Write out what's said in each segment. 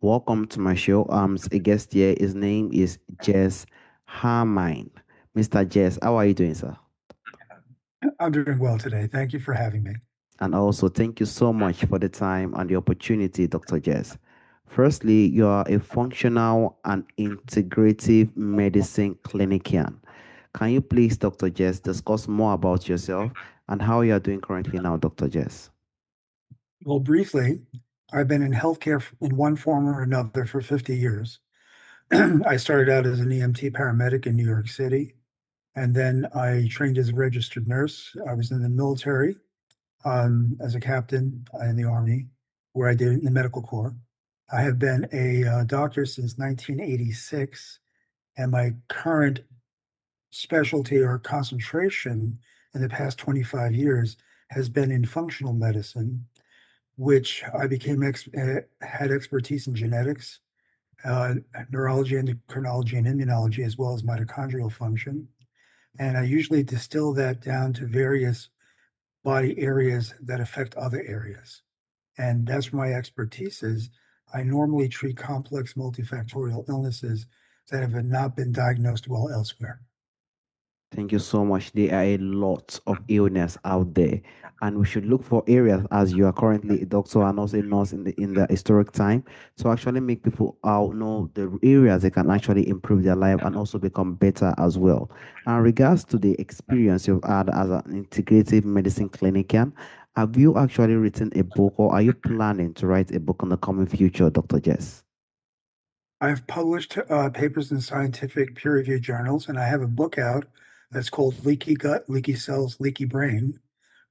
Welcome to my show. A guest here. His name is Jess Harmine. Mr. Jess, how are you doing, sir? I'm doing well today. Thank you for having me. And also, thank you so much for the time and the opportunity, Dr. Jess. Firstly, you are a functional and integrative medicine clinician. Can you please, Dr. Jess, discuss more about yourself and how you are doing currently now, Dr. Jess? Well, briefly, I've been in healthcare in one form or another for 50 years. I started out as an EMT paramedic in New York City, and then I trained as a registered nurse. I was in the military as a captain in the Army, where I did in the medical corps. I have been a doctor since 1986, and my current specialty or concentration in the past 25 years has been in functional medicine, which I became had expertise in genetics, neurology, endocrinology, and immunology, as well as mitochondrial function. And I usually distill that down to various body areas that affect other areas. And that's where my expertise is. I normally treat complex multifactorial illnesses that have not been diagnosed well elsewhere. Thank you so much. There are a lot of illness out there, and we should look for areas as you are currently a doctor and also a nurse in the historic time to actually make people out know the areas they can actually improve their life and also become better as well. And regards to the experience you've had as an integrative medicine clinician, have you actually written a book or are you planning to write a book in the coming future, Dr. Jess? I've published papers in scientific peer-reviewed journals, and I have a book out that's called Leaky Gut, Leaky Cells, Leaky Brain,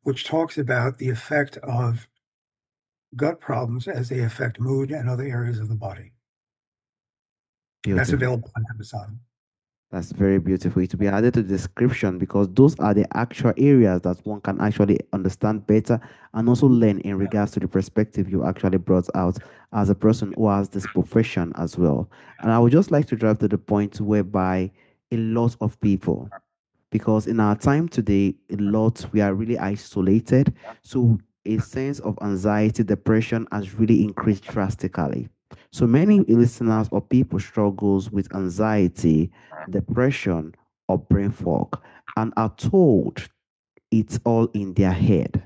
which talks about the effect of gut problems as they affect mood and other areas of the body. And that's Beautiful. available on Amazon. That's very beautiful. To be added to the description because those are the actual areas that one can actually understand better and also learn in regards to the perspective you actually brought out as a person who has this profession as well. And I would just like to drive to the point whereby a lot of people, because in our time today, a lot we are really isolated. So a sense of anxiety, depression has really increased drastically. So many listeners or people struggles with anxiety, depression, or brain fog, and are told it's all in their head.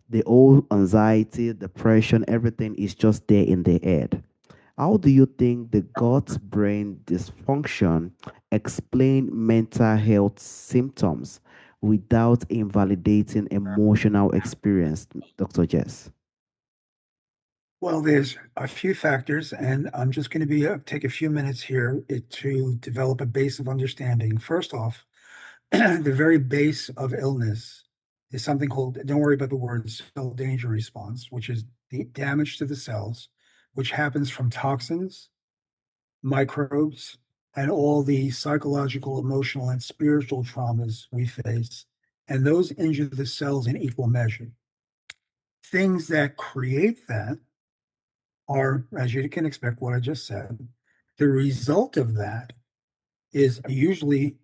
The whole anxiety, depression, everything is just there in their head. How do you think the gut brain dysfunction explain mental health symptoms without invalidating emotional experience, Dr. Jess? Well, there's a few factors, and I'm just going to be take a few minutes here to develop a base of understanding. First off, the very base of illness is something called, don't worry about the word cell danger response, which is the damage to the cells, which happens from toxins, microbes, and all the psychological, emotional, and spiritual traumas we face. And those injure the cells in equal measure. Things that create that are, as you can expect, what I just said. The result of that is usually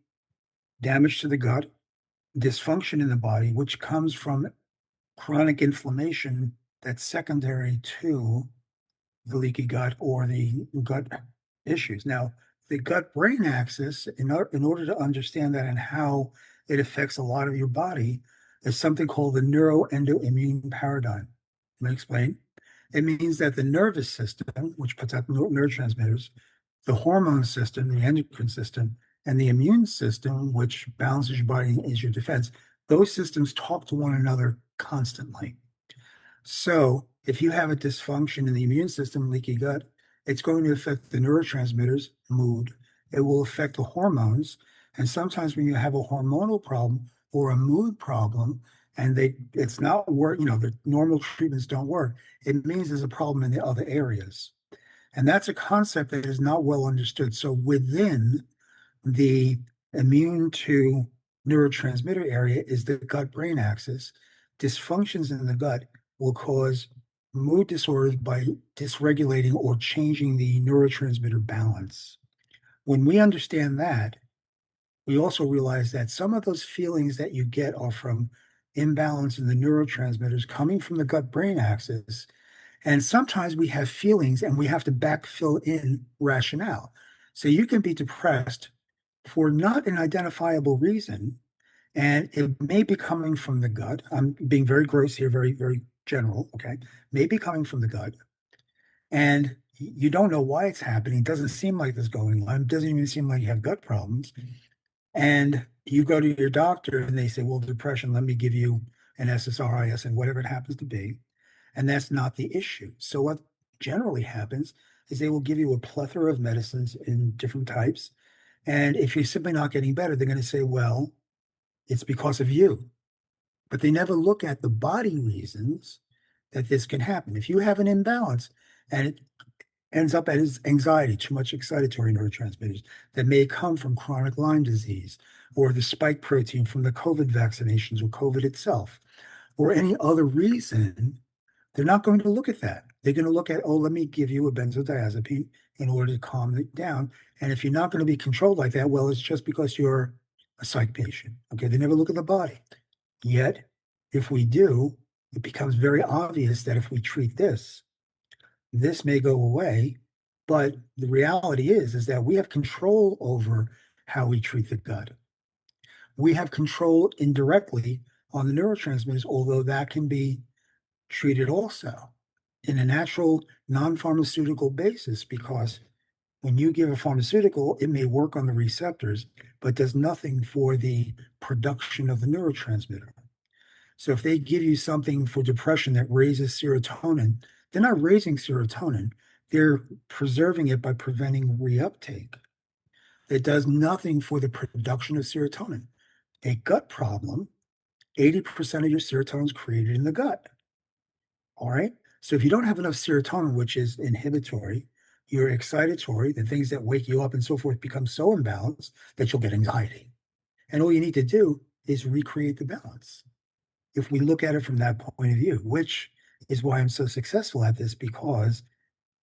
damage to the gut, dysfunction in the body, which comes from chronic inflammation that's secondary to the leaky gut or the gut issues. Now, the gut brain axis, in order to understand that and how it affects a lot of your body, is something called the neuroendoimmune paradigm. Let me explain. It means that the nervous system, which puts out neurotransmitters, the hormone system, the endocrine system, and the immune system, which balances your body and is your defense, those systems talk to one another constantly. So if you have a dysfunction in the immune system, leaky gut, it's going to affect the neurotransmitters, mood. It will affect the hormones. And sometimes when you have a hormonal problem or a mood problem, and it's not work, the normal treatments don't work, it means there's a problem in the other areas. And that's a concept that is not well understood. So within the immune to neurotransmitter area is the gut brain axis. Dysfunctions in the gut will cause mood disorders by dysregulating or changing the neurotransmitter balance. When we understand that, we also realize that some of those feelings that you get are from imbalance in the neurotransmitters coming from the gut brain axis. And sometimes we have feelings and we have to backfill in rationale. So you can be depressed for not an identifiable reason, and it may be coming from the gut. I'm being very gross here, very, very general, okay? May be coming from the gut. And you don't know why it's happening. It doesn't seem like this going on. It doesn't even seem like you have gut problems. And you go to your doctor and they say, well, depression, let me give you an SSRIs and whatever it happens to be. And that's not the issue. So what generally happens is they will give you a plethora of medicines in different types. And if you're simply not getting better, they're going to say, well, it's because of you. But they never look at the body reasons that this can happen. If you have an imbalance and it ends up as anxiety, too much excitatory neurotransmitters that may come from chronic Lyme disease or the spike protein from the COVID vaccinations or COVID itself or any other reason, they're not going to look at that. They're going to look at, oh, let me give you a benzodiazepine in order to calm it down. And if you're not going to be controlled like that, well, it's just because you're a psych patient. Okay. They never look at the body. Yet, if we do, it becomes very obvious that if we treat this may go away. But the reality is that we have control over how we treat the gut. We have control indirectly on the neurotransmitters, although that can be treated also in a natural, non-pharmaceutical basis, because when you give a pharmaceutical, it may work on the receptors, but does nothing for the production of the neurotransmitter. So if they give you something for depression that raises serotonin, they're not raising serotonin. They're preserving it by preventing reuptake. It does nothing for the production of serotonin. A gut problem, 80% of your serotonin is created in the gut. All right. So if you don't have enough serotonin, which is inhibitory, your excitatory, the things that wake you up and so forth, become so imbalanced that you'll get anxiety. And all you need to do is recreate the balance. If we look at it from that point of view, which is why I'm so successful at this, because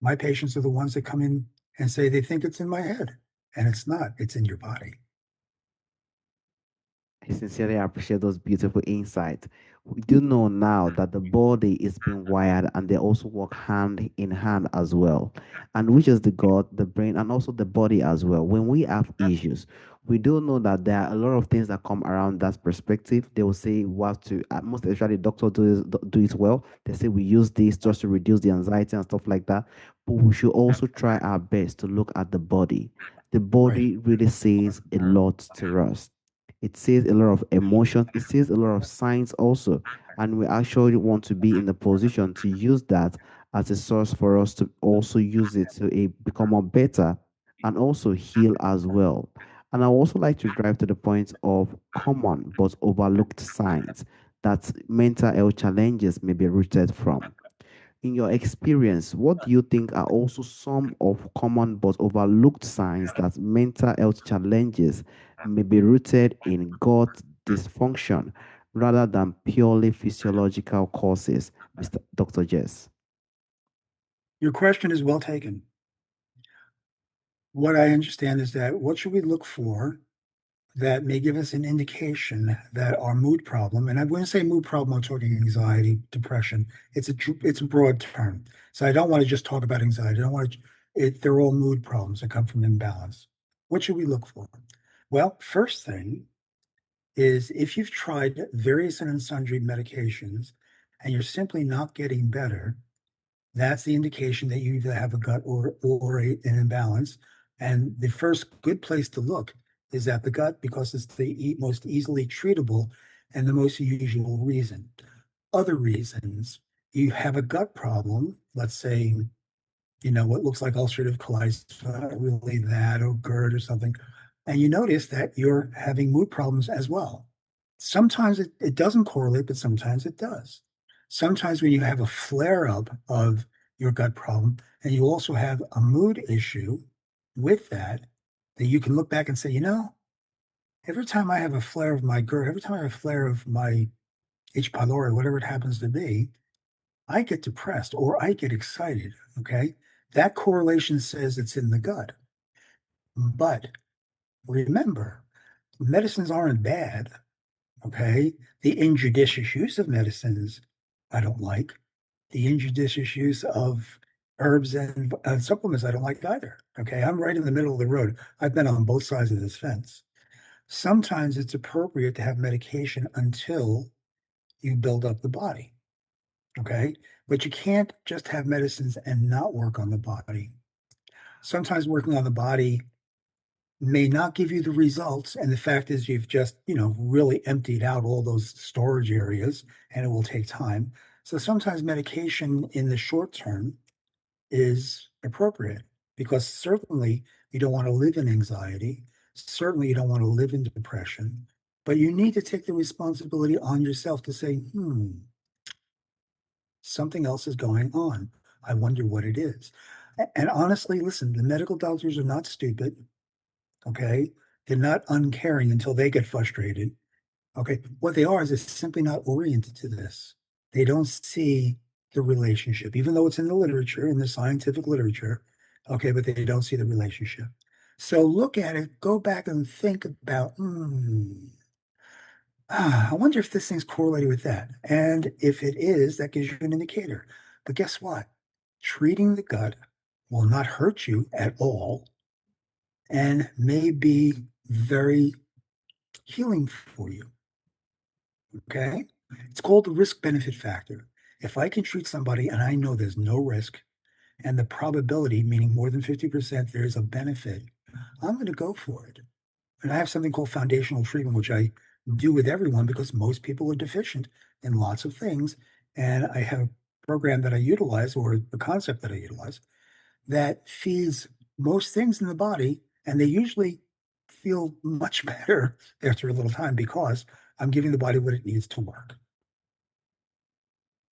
my patients are the ones that come in and say they think it's in my head, and it's not, it's in your body. I sincerely appreciate those beautiful insights. We do know now that the body is being wired and they also work hand in hand as well. And which is the gut, the brain, and also the body as well. When we have issues, we do know that there are a lot of things that come around that perspective. They will say what to, most especially doctors do it well. They say we use this just to reduce the anxiety and stuff like that. But we should also try our best to look at the body. The Right. body really says a lot to us. It says a lot of emotions. It says a lot of signs also. And we actually want to be in the position to use that as a source for us to also use it to become more better and also heal as well. And I also like to drive to the point of common but overlooked signs that mental health challenges may be rooted from. In your experience, what do you think are also some of common but overlooked signs that mental health challenges may be rooted in gut dysfunction rather than purely physiological causes, Mr. Dr. Jess? Your question is well taken. What I understand is that what should we look for that may give us an indication that our mood problem, and I wouldn't say mood problem, I'm talking anxiety, depression. It's a broad term. So I don't want to just talk about anxiety. I don't want to, they're all mood problems that come from imbalance. What should we look for? Well, first thing is if you've tried various and sundry medications and you're simply not getting better, that's the indication that you either have a gut or an imbalance. And the first good place to look is at the gut because it's the most easily treatable and the most usual reason. Other reasons, you have a gut problem, let's say, what looks like ulcerative colitis, not really that, or GERD or something, and you notice that you're having mood problems as well. Sometimes it doesn't correlate, but sometimes it does. Sometimes when you have a flare up of your gut problem and you also have a mood issue with that, that you can look back and say, every time I have a flare of my GERD, every time I have a flare of my H. pylori, whatever it happens to be, I get depressed or I get excited. Okay. That correlation says it's in the gut. But remember, medicines aren't bad. Okay. The injudicious use of medicines, I don't like. The injudicious use of herbs and supplements I don't like either. Okay, I'm right in the middle of the road. I've been on both sides of this fence. Sometimes it's appropriate to have medication until you build up the body. Okay, but you can't just have medicines and not work on the body. Sometimes working on the body may not give you the results. And the fact is, you've just, really emptied out all those storage areas and it will take time. So sometimes medication in the short term is appropriate because certainly you don't want to live in anxiety. Certainly you don't want to live in depression, but you need to take the responsibility on yourself to say, something else is going on. I wonder what it is. And honestly, listen, the medical doctors are not stupid. Okay. They're not uncaring until they get frustrated. Okay. What they are is they're simply not oriented to this. They don't see the relationship, even though it's in the literature, in the scientific literature. Okay. But they don't see the relationship. So look at it, go back and think about, I wonder if this thing's correlated with that. And if it is, that gives you an indicator. But guess what? Treating the gut will not hurt you at all and may be very healing for you. Okay. It's called the risk benefit factor. If I can treat somebody and I know there's no risk and the probability, meaning more than 50%, there's a benefit, I'm going to go for it. And I have something called foundational treatment, which I do with everyone because most people are deficient in lots of things. And I have a program that I utilize, or the concept that I utilize, that feeds most things in the body. And they usually feel much better after a little time because I'm giving the body what it needs to work.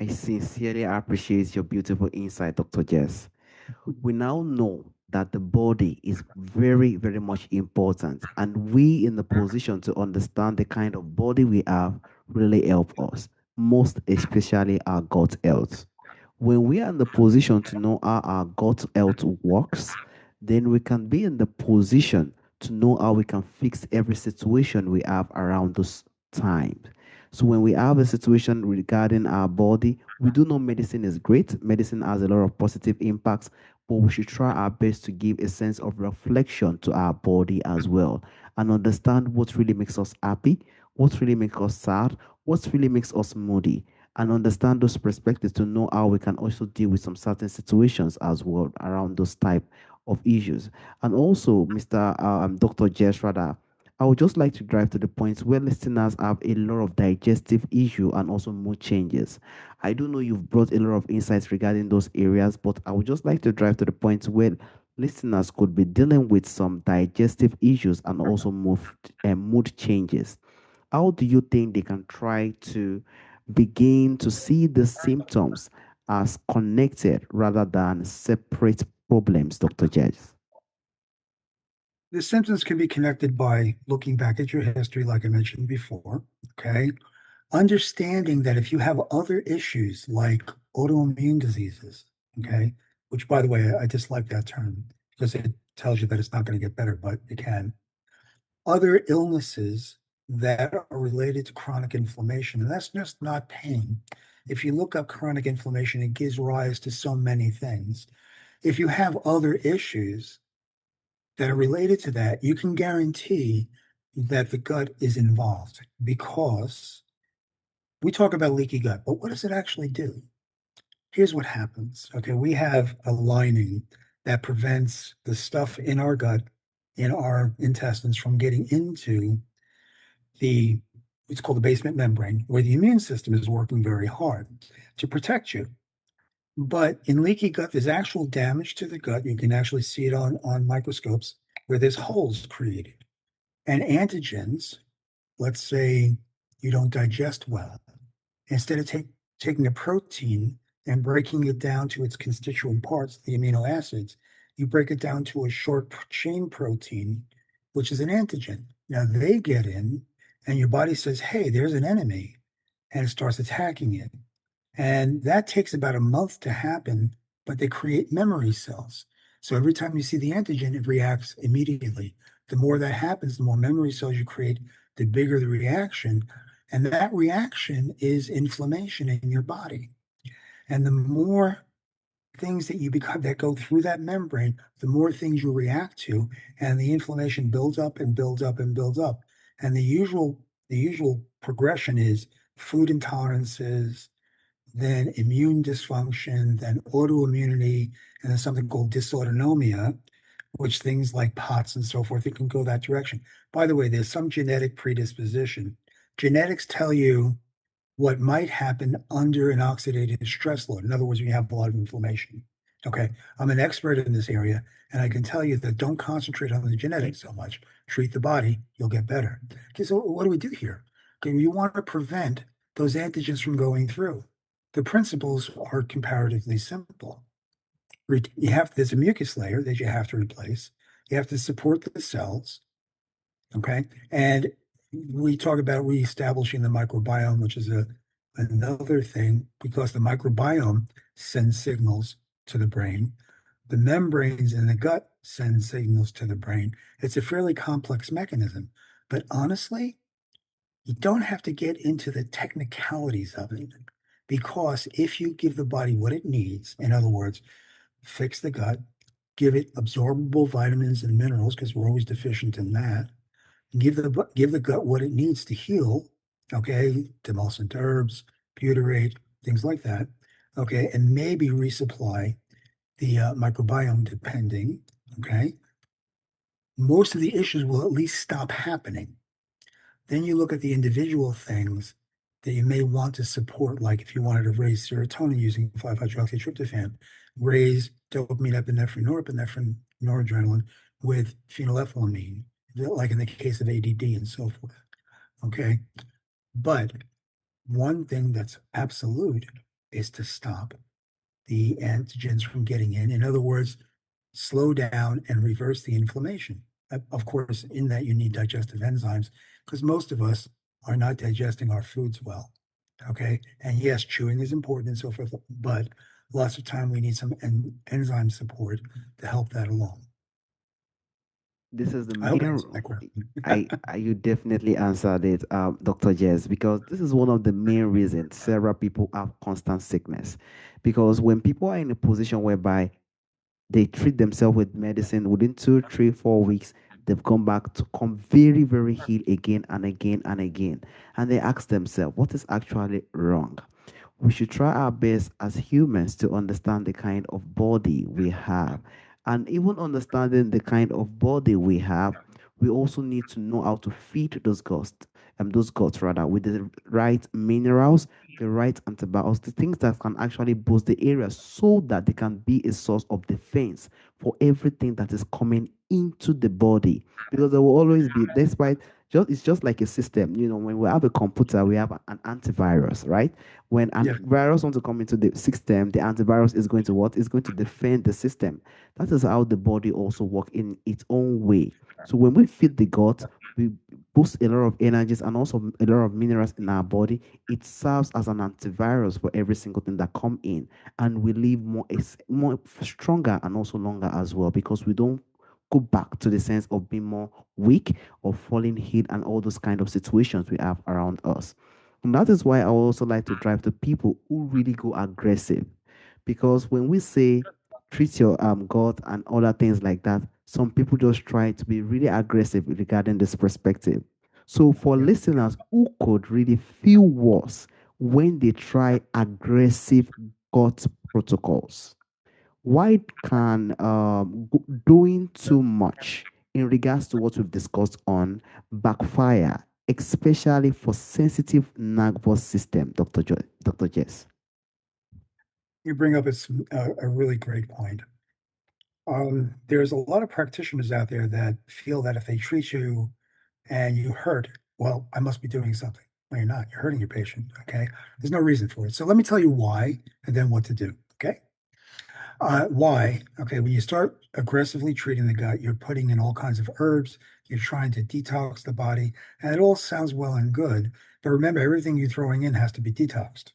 I sincerely appreciate your beautiful insight, Dr. Jess. We now know that the body is very, very much important, and we in the position to understand the kind of body we have really help us, most especially our gut health. When we are in the position to know how our gut health works, then we can be in the position to know how we can fix every situation we have around those times. So when we have a situation regarding our body, we do know medicine is great. Medicine has a lot of positive impacts, but we should try our best to give a sense of reflection to our body as well and understand what really makes us happy, what really makes us sad, what really makes us moody, and understand those perspectives to know how we can also deal with some certain situations as well around those type of issues. And also, Mr. Dr. Jess, rather, I would just like to drive to the point where listeners have a lot of digestive issue and also mood changes. I do know you've brought a lot of insights regarding those areas, but I would just like to drive to the point where listeners could be dealing with some digestive issues and also mood changes. How do you think they can try to begin to see the symptoms as connected rather than separate problems, Dr. Jess? The symptoms can be connected by looking back at your history, like I mentioned before. Okay. Understanding that if you have other issues like autoimmune diseases, okay, which by the way, I dislike that term because it tells you that it's not going to get better, but it can. Other illnesses that are related to chronic inflammation, and that's just not pain. If you look up chronic inflammation, it gives rise to so many things. If you have other issues that are related to that, you can guarantee that the gut is involved because we talk about leaky gut, but what does it actually do? Here's what happens. Okay, we have a lining that prevents the stuff in our gut, in our intestines, from getting into the it's called the basement membrane, where the immune system is working very hard to protect you. But in leaky gut, there's actual damage to the gut. You can actually see it on microscopes where there's holes created. And antigens, let's say you don't digest well, instead of taking a protein and breaking it down to its constituent parts, the amino acids, you break it down to a short chain protein, which is an antigen. Now they get in, and your body says, hey, there's an enemy, and it starts attacking it. And that takes about a month to happen, but they create memory cells. So every time you see the antigen, it reacts immediately. The more that happens, the more memory cells you create, the bigger the reaction. And that reaction is inflammation in your body. And the more things that you become that go through that membrane, the more things you react to, and the inflammation builds up and builds up and builds up. And the usual progression is food intolerances, then immune dysfunction, then autoimmunity, and then something called dysautonomia, which things like POTS and so forth, it can go that direction. By the way, there's some genetic predisposition. Genetics tell you what might happen under an oxidative stress load. In other words, when you have a lot of inflammation. Okay, I'm an expert in this area, and I can tell you that don't concentrate on the genetics so much. Treat the body, you'll get better. Okay, so what do we do here? Okay, you want to prevent those antigens from going through. The principles are comparatively simple. There's a mucus layer that you have to replace. You have to support the cells. Okay. And we talk about reestablishing the microbiome, which is another thing because the microbiome sends signals to the brain. The membranes in the gut send signals to the brain. It's a fairly complex mechanism. But honestly, you don't have to get into the technicalities of it because if you give the body what it needs, in other words, fix the gut, give it absorbable vitamins and minerals because we're always deficient in that, give the gut what it needs to heal. Okay, demulcent herbs, butyrate, things like that. Okay, and maybe resupply the microbiome depending. Okay, most of the issues will at least stop happening. Then you look at the individual things that you may want to support, like if you wanted to raise serotonin using 5-hydroxytryptophan, raise dopamine, epinephrine, norepinephrine, noradrenaline with phenylethylamine, like in the case of ADD and so forth. Okay. But one thing that's absolute is to stop the antigens from getting in. In other words, slow down and reverse the inflammation. Of course, in that you need digestive enzymes because most of us are not digesting our foods well. Okay. And yes, chewing is important and so forth, but lots of time we need some enzyme support to help that along. This is the I hope I main. answered that question. You definitely answered it, Dr. Jess, because this is one of the main reasons several people have constant sickness. Because when people are in a position whereby they treat themselves with medicine within 2, 3, 4 weeks, they've come back to come very, very healed again and again and again. And they ask themselves, what is actually wrong? We should try our best as humans to understand the kind of body we have. And even understanding the kind of body we have, we also need to know how to feed those guts rather, with the right minerals, the right antibiotics, the things that can actually boost the area so that they can be a source of defense for everything that is coming into the body. Because there will always be, despite it's just like a system. When we have a computer, we have an antivirus, right? When Yeah. antivirus wants to come into the system, the antivirus is going to what? Is going to defend the system. That is how the body also works in its own way. So when we feed the gut, we boost a lot of energies and also a lot of minerals in our body. It serves as an antivirus for every single thing that come in, and we live more stronger and also longer as well because we don't go back to the sense of being more weak or falling ill and all those kind of situations we have around us. And that is why I also like to drive to people who really go aggressive. Because when we say treat your gut and other things like that, some people just try to be really aggressive regarding this perspective. So for Yeah. listeners who could really feel worse when they try aggressive gut protocols, why can doing too much in regards to what we've discussed on backfire, especially for sensitive nervous system, Dr. Jess? You bring up a really great point. There's a lot of practitioners out there that feel that if they treat you and you hurt, well, I must be doing something. No, you're not. You're hurting your patient. Okay. There's no reason for it. So let me tell you why and then what to do. Okay. Why? Okay. When you start aggressively treating the gut, you're putting in all kinds of herbs. You're trying to detox the body. And it all sounds well and good. But remember, everything you're throwing in has to be detoxed.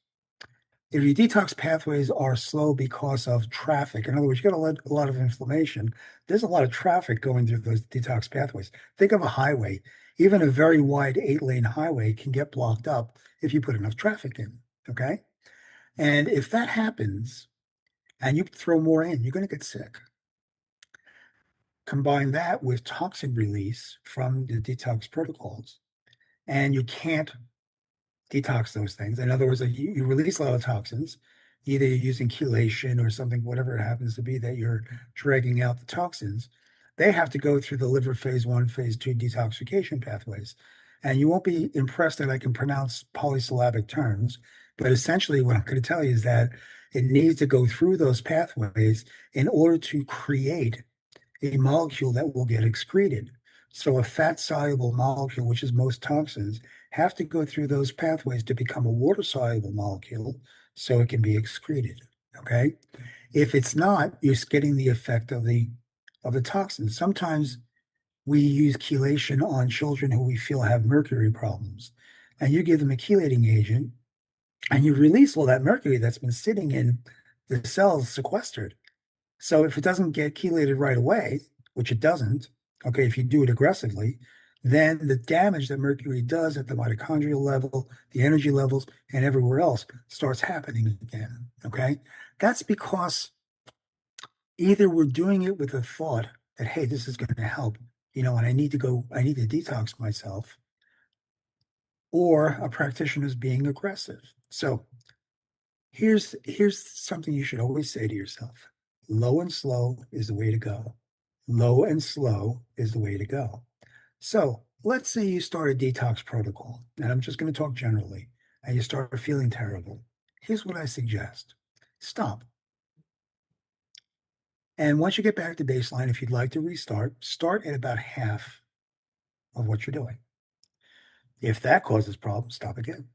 If your detox pathways are slow because of traffic, in other words, you got a lot of inflammation, there's a lot of traffic going through those detox pathways. Think of a highway. Even a very wide 8-lane highway can get blocked up if you put enough traffic in. Okay. And if that happens and you throw more in, you're going to get sick. Combine that with toxin release from the detox protocols, and you can't detox those things. In other words, like you release a lot of toxins, either you're using chelation or something, whatever it happens to be that you're dragging out the toxins. They have to go through the liver phase one, phase two detoxification pathways. And you won't be impressed that I can pronounce polysyllabic terms, but essentially what I'm going to tell you is that it needs to go through those pathways in order to create a molecule that will get excreted. So a fat soluble molecule, which is most toxins, have to go through those pathways to become a water soluble molecule so it can be excreted. Okay. If it's not, you're getting the effect of the toxins. Sometimes we use chelation on children who we feel have mercury problems. And you give them a chelating agent and you release all that mercury that's been sitting in the cells sequestered. So if it doesn't get chelated right away, which it doesn't, okay, if you do it aggressively, then the damage that mercury does at the mitochondrial level, the energy levels, and everywhere else starts happening again. Okay. That's because either we're doing it with a thought that, hey, this is going to help, and I need to detox myself, or a practitioner is being aggressive. So here's something you should always say to yourself. Low and slow is the way to go. Low and slow is the way to go. So let's say you start a detox protocol, and I'm just going to talk generally, and you start feeling terrible. Here's what I suggest. Stop. And once you get back to baseline, if you'd like to restart, start at about half of what you're doing. If that causes problems, stop again.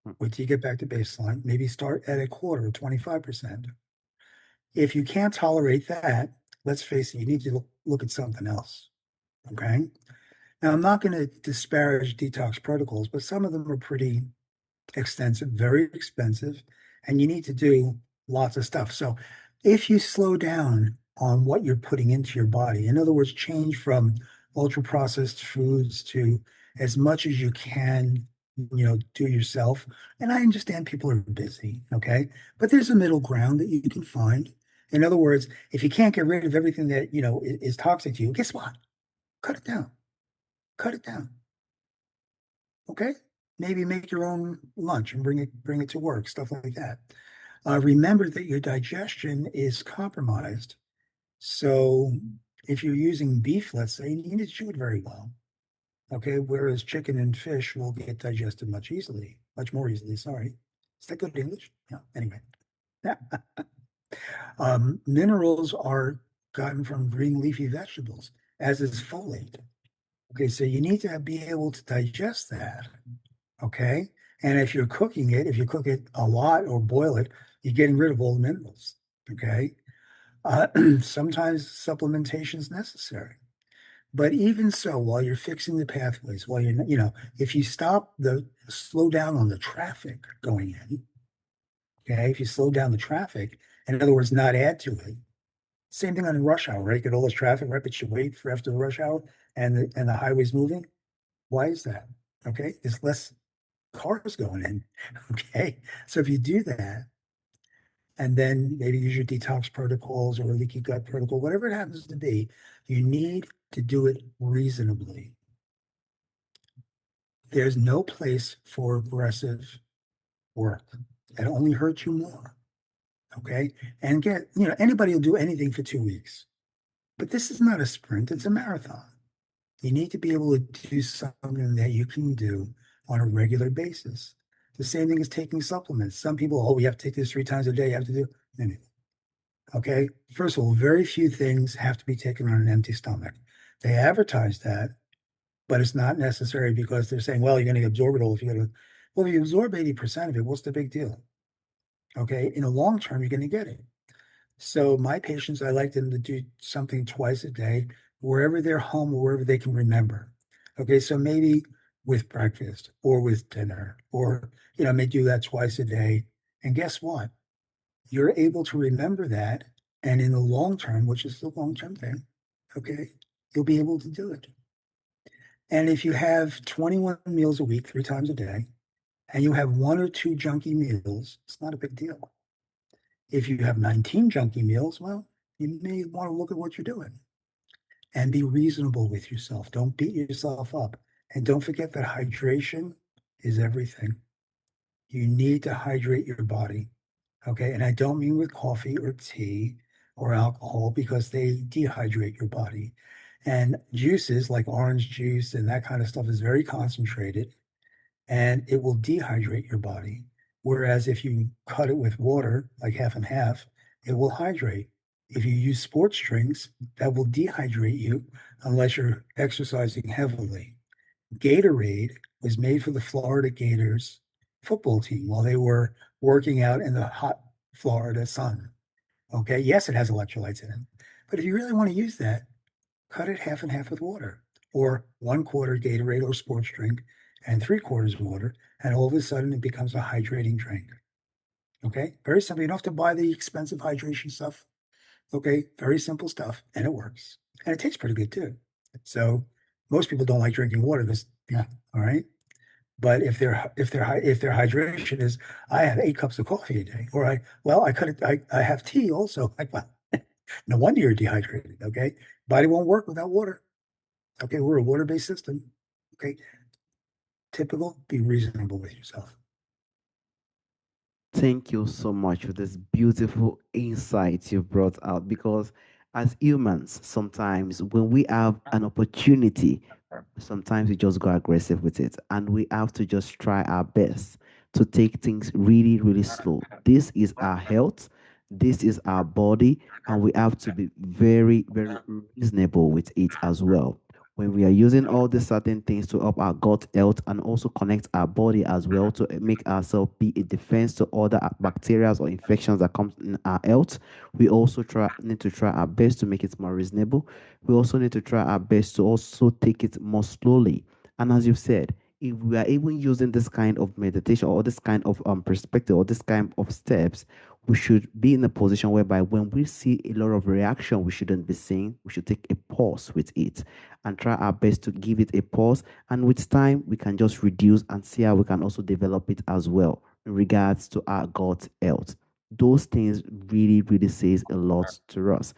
Hmm. Wait till you get back to baseline. Maybe start at a quarter or 25%. If you can't tolerate that, let's face it, you need to look at something else. Okay. Now, I'm not going to disparage detox protocols, but some of them are pretty extensive, very expensive, and you need to do lots of stuff. So, if you slow down on what you're putting into your body, in other words, change from ultra processed foods to as much as you can, do yourself. And I understand people are busy, okay? But there's a middle ground that you can find. In other words, if you can't get rid of everything that, is toxic to you, guess what? Cut it down. Cut it down. Okay? Maybe make your own lunch and bring it to work, stuff like that. Remember that your digestion is compromised. So if you're using beef, let's say, you need to chew it very well. Okay, whereas chicken and fish will get digested much more easily. Sorry. Is that good English? Yeah. Anyway. Minerals are gotten from green leafy vegetables, as is folate. Okay, so you need to be able to digest that. Okay. And if you cook it a lot or boil it, you're getting rid of all the minerals. Okay. Uh, Sometimes supplementation is necessary. But even so, while you're fixing the pathways, while if you slow down on the traffic going in, okay, if you slow down the traffic, in other words, not add to it, same thing on the rush hour, right? Get all this traffic, right? But you wait for after the rush hour and the highway's moving. Why is that? Okay. There's less cars going in. Okay. So if you do that, and then maybe use your detox protocols or a leaky gut protocol, whatever it happens to be, you need to do it reasonably. There's no place for aggressive work. That only hurts you more. Okay. And anybody will do anything for 2 weeks, but this is not a sprint, it's a marathon. You need to be able to do something that you can do on a regular basis. The same thing as taking supplements. Some people, we have to take this 3 times a day. You have to do. Anyway, okay. First of all, very few things have to be taken on an empty stomach. They advertise that, but it's not necessary because they're saying, well, you're going to absorb it all if you go to. Well, if you absorb 80% of it, what's the big deal? Okay. In the long term, you're going to get it. So my patients, I like them to do something twice a day, wherever they're home or wherever they can remember. Okay, so maybe with breakfast or with dinner, or may do that twice a day. And guess what? You're able to remember that, and in the long term, which is the long term thing, okay, you'll be able to do it. And if you have 21 meals a week, 3 times a day, and you have one or two junky meals, it's not a big deal. If you have 19 junky meals, well, you may want to look at what you're doing and be reasonable with yourself. Don't beat yourself up. And don't forget that hydration is everything. You need to hydrate your body. Okay. And I don't mean with coffee or tea or alcohol because they dehydrate your body. And juices like orange juice and that kind of stuff is very concentrated and it will dehydrate your body. Whereas if you cut it with water, like half and half, it will hydrate. If you use sports drinks, that will dehydrate you unless you're exercising heavily. Gatorade was made for the Florida Gators football team while they were working out in the hot Florida sun. Okay, yes, it has electrolytes in it. But if you really want to use that, cut it half and half with water, or 1/4 Gatorade or sports drink and 3/4 water, and all of a sudden it becomes a hydrating drink. Okay, very simple. You don't have to buy the expensive hydration stuff. Okay, very simple stuff, and it works, and it tastes pretty good too. So most people don't like drinking water because yeah, all right. But if their hydration is, I have 8 cups of coffee a day, or I cut it, I have tea also. Like, well, no wonder you're dehydrated. Okay, body won't work without water. Okay, we're a water-based system. Okay, typical, be reasonable with yourself. Thank you so much for this beautiful insight you brought out because as humans, sometimes when we have an opportunity, sometimes we just go aggressive with it and we have to just try our best to take things really, really slow. This is our health, this is our body, and we have to be very, very reasonable with it as well. When we are using all these certain things to help our gut health and also connect our body as well to make ourselves be a defense to other bacteria or infections that comes in our health, we also need to try our best to make it more reasonable. We also need to try our best to also take it more slowly. And as you've said, if we are even using this kind of meditation or this kind of perspective or this kind of steps, we should be in a position whereby when we see a lot of reaction we shouldn't be seeing, we should take a pause with it and try our best to give it a pause. And with time, we can just reduce and see how we can also develop it as well in regards to our gut health. Those things really, really says a lot to us.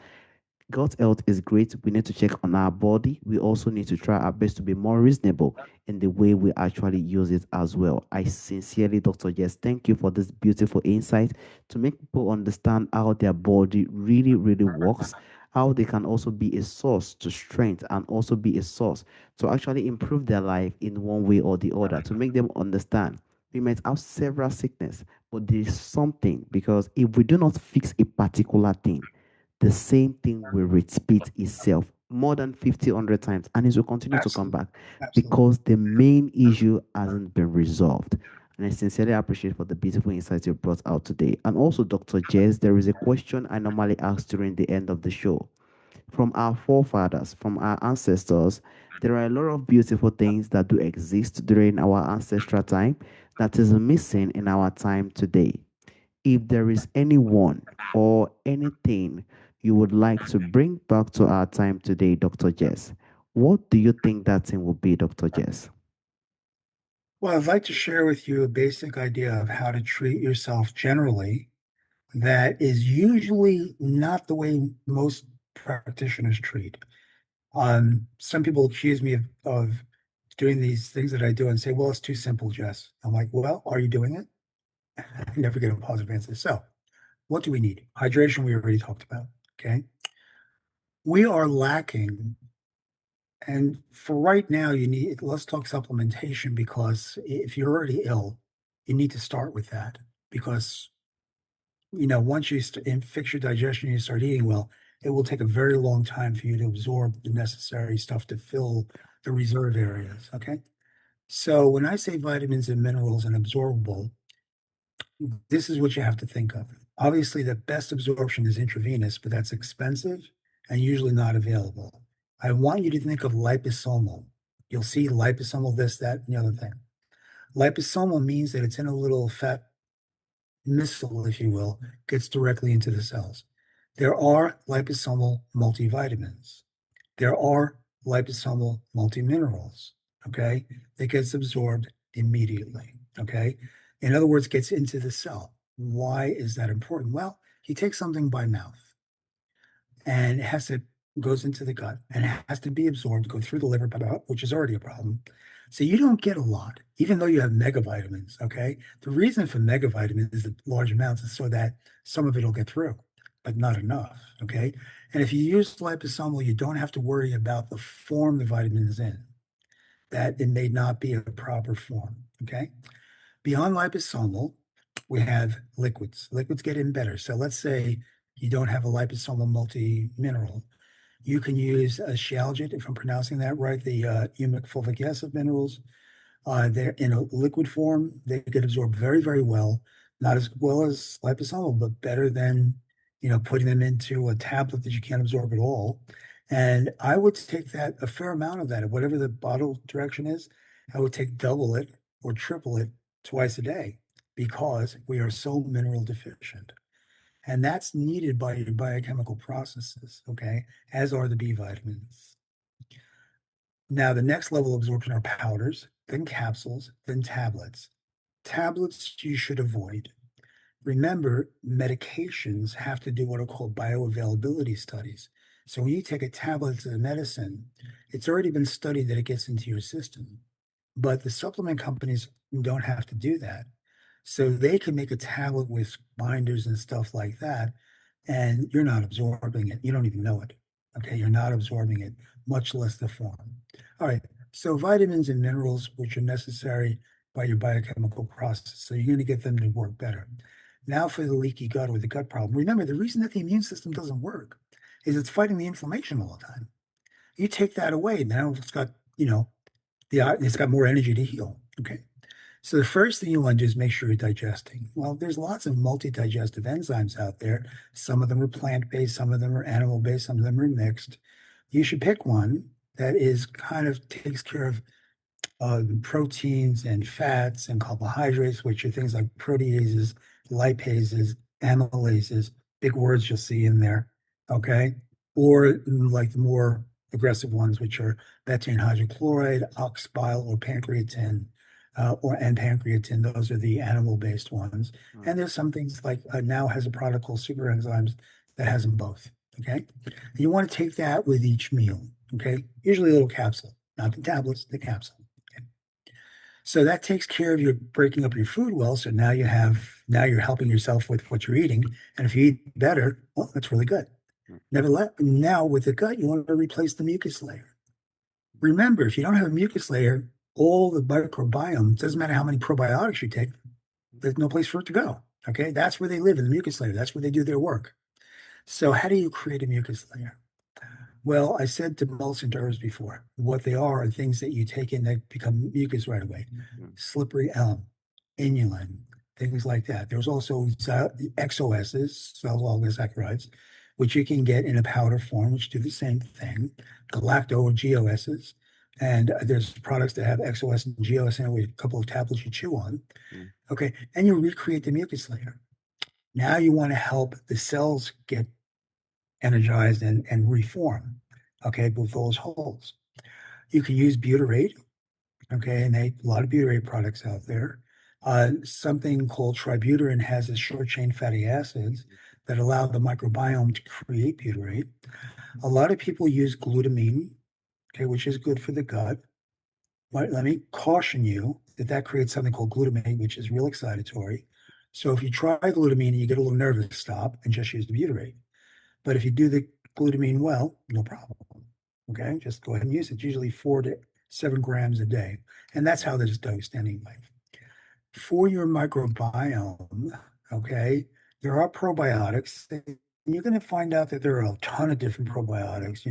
Gut health is great. We need to check on our body. We also need to try our best to be more reasonable in the way we actually use it as well. I sincerely, Dr. Jess, thank you for this beautiful insight to make people understand how their body really, really works, how they can also be a source to strength and also be a source to actually improve their life in one way or the other, to make them understand. We might have several sickness, but there is something because if we do not fix a particular thing, the same thing will repeat itself more than 50, 100 times, and it will continue to come Absolutely. back Absolutely. because the main issue hasn't been resolved. And I sincerely appreciate for the beautiful insights you brought out today. And also, Dr. Jez, there is a question I normally ask during the end of the show. From our forefathers, from our ancestors, there are a lot of beautiful things that do exist during our ancestral time that is missing in our time today. If there is anyone or anything you would like to bring back to our time today, Dr. Jess, what do you think that thing will be, Dr. Jess? Well, I'd like to share with you a basic idea of how to treat yourself generally that is usually not the way most practitioners treat. Some people accuse me of doing these things that I do and say, well, it's too simple, Jess. I'm like, well, are you doing it? I never get a positive answer. So, what do we need? Hydration, we already talked about. Okay. We are lacking. And for right now, let's talk supplementation because if you're already ill, you need to start with that because once you fix your digestion and you start eating well, it will take a very long time for you to absorb the necessary stuff to fill the reserve areas. Okay. So when I say vitamins and minerals and absorbable, this is what you have to think of. Obviously, the best absorption is intravenous, but that's expensive and usually not available. I want you to think of liposomal. You'll see liposomal this, that, and the other thing. Liposomal means that it's in a little fat missile, if you will, gets directly into the cells. There are liposomal multivitamins. There are liposomal multiminerals, okay, that gets absorbed immediately. Okay. In other words, gets into the cell. Why is that important? Well, you take something by mouth and it has to goes into the gut and it has to be absorbed, go through the liver, which is already a problem. So you don't get a lot, even though you have megavitamins. Okay. The reason for megavitamins is the large amounts is so that some of it will get through, but not enough. Okay. And if you use liposomal, you don't have to worry about the form the vitamin is in, that it may not be a proper form. Okay. Beyond liposomal, we have liquids. Liquids get in better. So let's say you don't have a liposomal multi-mineral. You can use a Shialgit, if I'm pronouncing that right, the humic fulvic acid minerals. They're in a liquid form. They get absorbed very, very well. Not as well as liposomal, but better than putting them into a tablet that you can't absorb at all. And I would take that a fair amount of that, whatever the bottle direction is. I would take double it or triple it twice a day because we are so mineral deficient. And that's needed by your biochemical processes, okay, as are the B vitamins. Now, the next level of absorption are powders, then capsules, then tablets. Tablets you should avoid. Remember, medications have to do what are called bioavailability studies. So when you take a tablet of medicine, it's already been studied that it gets into your system. But the supplement companies don't have to do that. So they can make a tablet with binders and stuff like that, and you're not absorbing it. You don't even know it. Okay, you're not absorbing it, much less the form. All right, so vitamins and minerals, which are necessary by your biochemical process, so you're going to get them to work better. Now for the leaky gut or the gut problem. Remember, the reason that the immune system doesn't work is it's fighting the inflammation all the time. You take that away, now it's got, it's got more energy to heal. Okay. So the first thing you want to do is make sure you're digesting. Well, there's lots of multi-digestive enzymes out there. Some of them are plant-based, some of them are animal-based, some of them are mixed. You should pick one that is kind of takes care of proteins and fats and carbohydrates, which are things like proteases, lipases, amylases, big words you'll see in there. Okay. Or like the more aggressive ones, which are betaine hydrochloride, oxbile, or pancreatin, and pancreatin. Those are the animal-based ones. All And right. there's some things like now has a product called super enzymes that has them both. Okay. And you want to take that with each meal. Okay. Usually a little capsule, not the tablets, the capsule. So that takes care of your breaking up your food well. So now you're helping yourself with what you're eating. And if you eat better, well, that's really good. Now with the gut, you want to replace the mucus layer. Remember, if you don't have a mucus layer, all the microbiome, doesn't matter how many probiotics you take, there's no place for it to go. Okay. That's where they live in the mucus layer. That's where they do their work. So how do you create a mucus layer? Well, I said demulcent herbs before. What they are things that you take in that become mucus right away. Mm, Slippery elm, inulin, things like that. There's also XOSs, cell oligosaccharides, which you can get in a powder form, which do the same thing. Galacto or GOSs. And there's products that have XOS and GOS in it with a couple of tablets you chew on. mm, Okay. And you recreate the mucus layer. Now you want to help the cells get energized and reform, okay, with those holes. You can use butyrate, okay, and a lot of butyrate products out there. Something called tributylin has a short chain fatty acids that allow the microbiome to create butyrate. A lot of people use glutamine, okay, which is good for the gut. But let me caution you that that creates something called glutamate, which is real excitatory. So if you try glutamine and you get a little nervous, stop and just use the butyrate. But if you do the glutamine well, no problem. Okay, just go ahead and use it. It's usually 4 to 7 grams a day. And that's how this is dosed anyway. For your microbiome, okay, there are probiotics. And you're going to find out that there are a ton of different probiotics,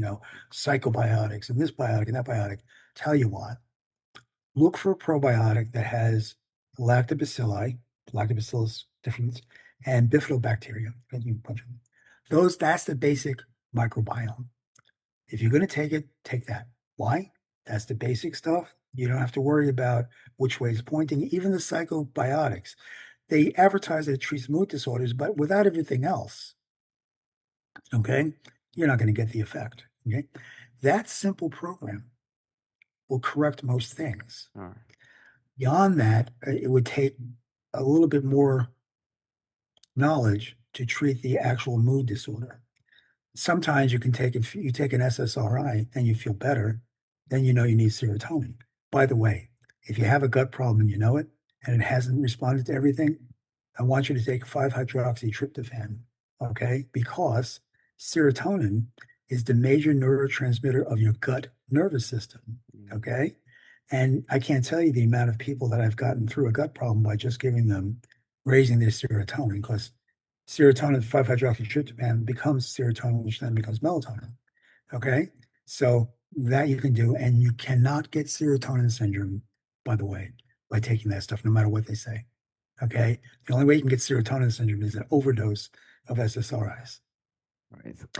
psychobiotics and this biotic and that biotic. Tell you what, look for a probiotic that has lactobacilli, lactobacillus difference, and bifidobacteria. That's the basic microbiome. If you're going to take it, take that. Why? That's the basic stuff. You don't have to worry about which way it's pointing. Even the psychobiotics, they advertise that it treats mood disorders, but without everything else, okay, you're not going to get the effect. Okay. That simple program will correct most things. all right. Beyond that, it would take a little bit more knowledge to treat the actual mood disorder. Sometimes you can take if you take an SSRI and you feel better, then you know you need serotonin. By the way, if you have a gut problem and you know it and it hasn't responded to everything, I want you to take 5-hydroxytryptophan, okay? Because serotonin is the major neurotransmitter of your gut nervous system, Mm, okay? And I can't tell you the amount of people that I've gotten through a gut problem by just giving them raising their serotonin because serotonin, 5-hydroxytryptophan becomes serotonin, which then becomes melatonin. Okay. So that you can do. And you cannot get serotonin syndrome, by the way, by taking that stuff, no matter what they say. Okay. The only way you can get serotonin syndrome is an overdose of SSRIs.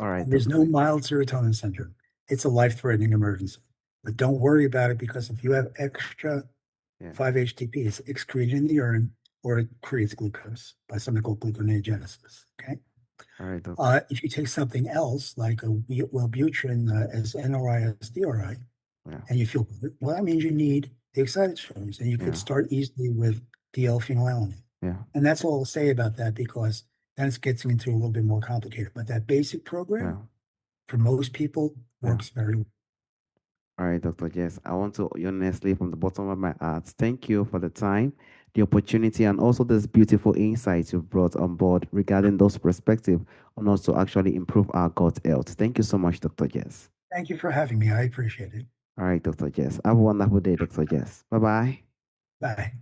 all right, And there's no doctor. mild serotonin syndrome. It's a life-threatening emergency. But don't worry about it because if you have extra Yeah, 5-HTP, it's excreted in the urine or it creates glucose by something called gluconeogenesis. Okay. all right, doctor. If you take something else like a Wellbutrin as NRI as DRI, Yeah, and you feel good, well, that means you need the excitatories, and you could yeah, start easily with DL-phenylalanine. yeah, And that's all I'll say about that because then it gets into a little bit more complicated. But that basic yeah, program for most people yeah. works very well. All right, Dr. Jess, I want to honestly, from the bottom of my heart, thank you for the time, the opportunity, and also this beautiful insights you've brought on board regarding those perspectives on us to actually improve our gut health. Thank you so much, Dr. Jess. Thank you for having me. I appreciate it. All right, Dr. Jess. Have a wonderful day, Dr. Jess. Bye bye. Bye.